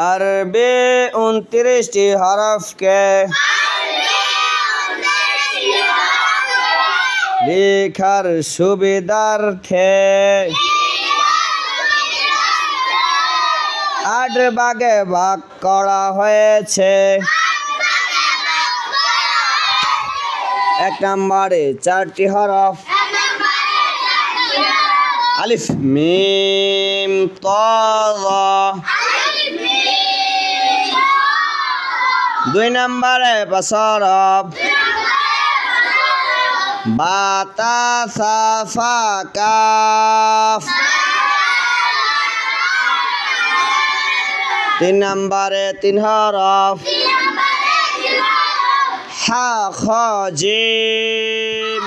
আরবি 29টি হরফকে লেখার সুবিধার্থে 8 ভাগে ভাগ করা হয়েছে। 1 নম্বরে 4টি হরফ আলিফ মিম তা যা। 2 নম্বরে 5 হরফ বা তা সা ফা কাফ। 3 নম্বরে 3 হরফ হা খ জিম।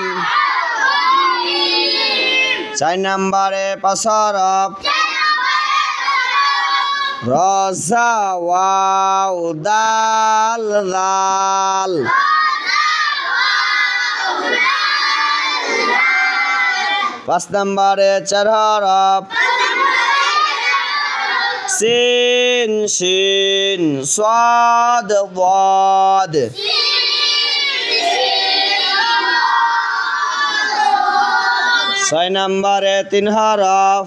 4 নম্বরে 5 হরফ র জা ওয়াও দাল জাল। 5 নম্বরে 4 হরফ সিন শিন সাদ দাদ। 6 নম্বরে 3 হরফ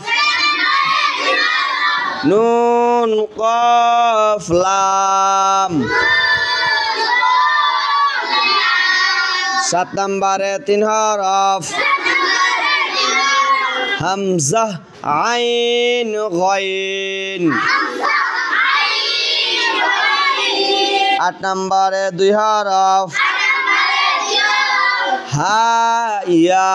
নুন কফ লাম। 7 নম্বরে 3 হরফ হামজা আইন গাইন। 8 নম্বরে 2 হরফ হা ইয়া।